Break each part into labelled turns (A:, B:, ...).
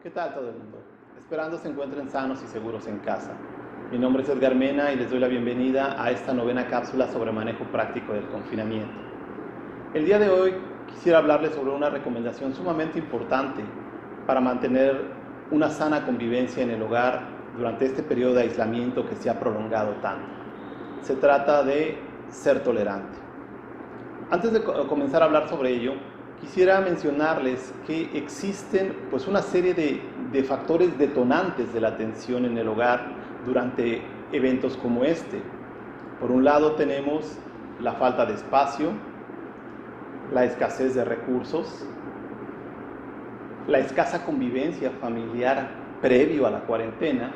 A: ¿Qué tal todo el mundo? Esperando se encuentren sanos y seguros en casa. Mi nombre es Edgar Mena y les doy la bienvenida a esta novena cápsula sobre manejo práctico del confinamiento. El día de hoy quisiera hablarles sobre una recomendación sumamente importante para mantener una sana convivencia en el hogar durante este periodo de aislamiento que se ha prolongado tanto. Se trata de ser tolerante. Antes de comenzar a hablar sobre ello, quisiera mencionarles que existen una serie de factores detonantes de la tensión en el hogar durante eventos como este. Por un lado tenemos la falta de espacio, la escasez de recursos, la escasa convivencia familiar previo a la cuarentena,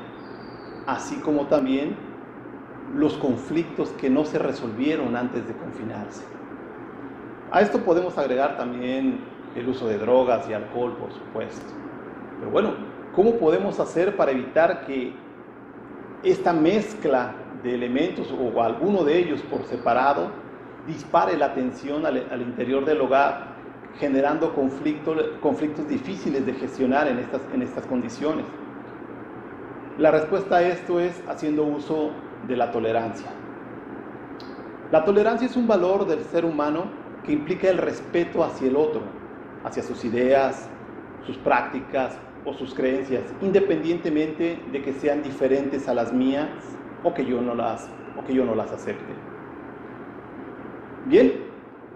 A: así como también los conflictos que no se resolvieron antes de confinarse. A esto podemos agregar también el uso de drogas y alcohol, por supuesto. Pero bueno, ¿cómo podemos hacer para evitar que esta mezcla de elementos o alguno de ellos por separado dispare la tensión al interior del hogar, generando conflictos difíciles de gestionar en estas condiciones? La respuesta a esto es haciendo uso de la tolerancia. La tolerancia es un valor del ser humano que implica el respeto hacia el otro, hacia sus ideas, sus prácticas o sus creencias, independientemente de que sean diferentes a las mías o que yo no las acepte. Bien,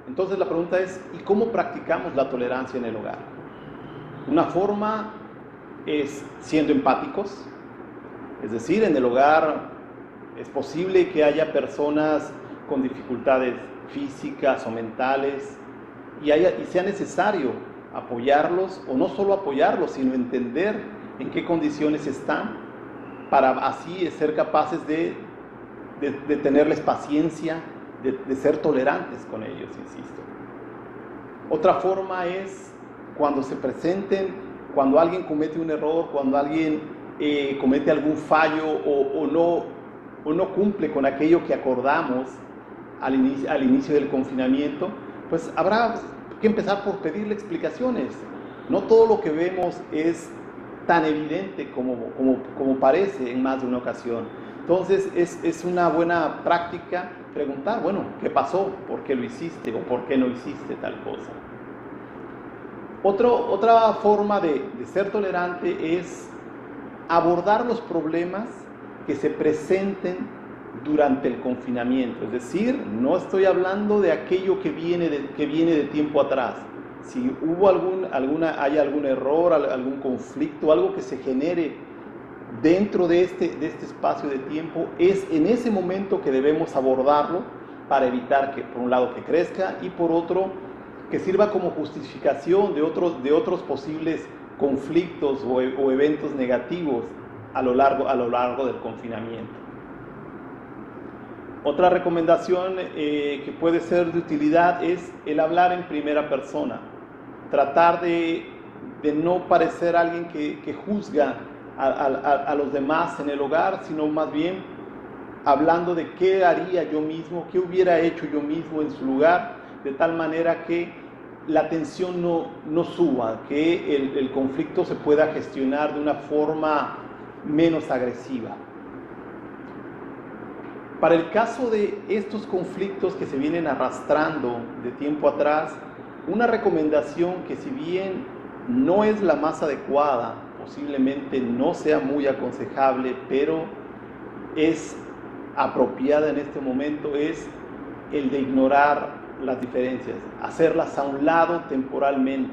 A: entonces la pregunta es, ¿y cómo practicamos la tolerancia en el hogar? Una forma es siendo empáticos, es decir, en el hogar es posible que haya personas con dificultades físicas o mentales y sea necesario apoyarlos, o no solo apoyarlos, sino entender en qué condiciones están para así ser capaces de tenerles paciencia, de ser tolerantes con ellos, insisto. Otra forma es cuando se presenten, cuando alguien comete un error, cuando alguien comete algún fallo o no cumple con aquello que acordamos al inicio del confinamiento, pues habrá que empezar por pedirle explicaciones. No todo lo que vemos es tan evidente como parece en más de una ocasión. Entonces es una buena práctica preguntar, bueno, ¿qué pasó? ¿Por qué lo hiciste? ¿O por qué no hiciste tal cosa? Otra forma de ser tolerante es abordar los problemas que se presenten durante el confinamiento. Es decir, no estoy hablando de aquello que viene de tiempo atrás. Si hubo hay algún error, algún conflicto, algo que se genere dentro de este espacio de tiempo, es en ese momento que debemos abordarlo para evitar que, por un lado, que crezca y por otro, que sirva como justificación de otros posibles conflictos o eventos negativos a lo largo del confinamiento. Otra recomendación que puede ser de utilidad es el hablar en primera persona. Tratar de no parecer alguien que juzga a los demás en el hogar, sino más bien hablando de qué haría yo mismo, qué hubiera hecho yo mismo en su lugar, de tal manera que la tensión no suba, que el conflicto se pueda gestionar de una forma menos agresiva. Para el caso de estos conflictos que se vienen arrastrando de tiempo atrás, una recomendación que, si bien no es la más adecuada, posiblemente no sea muy aconsejable, pero es apropiada en este momento, es el de ignorar las diferencias, hacerlas a un lado temporalmente.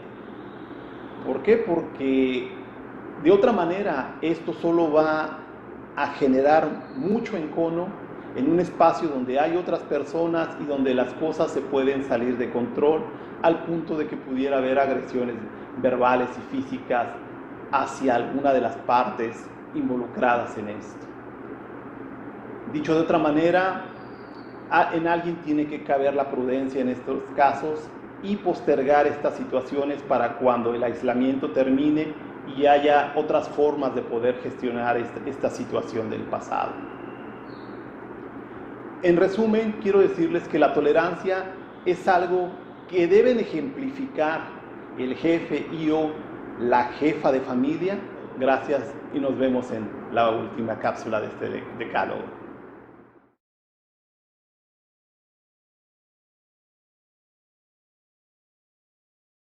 A: ¿Por qué? Porque de otra manera esto solo va a generar mucho encono en un espacio donde hay otras personas y donde las cosas se pueden salir de control al punto de que pudiera haber agresiones verbales y físicas hacia alguna de las partes involucradas en esto. Dicho de otra manera, en alguien tiene que caber la prudencia en estos casos y postergar estas situaciones para cuando el aislamiento termine y haya otras formas de poder gestionar esta situación del pasado. En resumen, quiero decirles que la tolerancia es algo que deben ejemplificar el jefe y o la jefa de familia. Gracias y nos vemos en la última cápsula de este decálogo.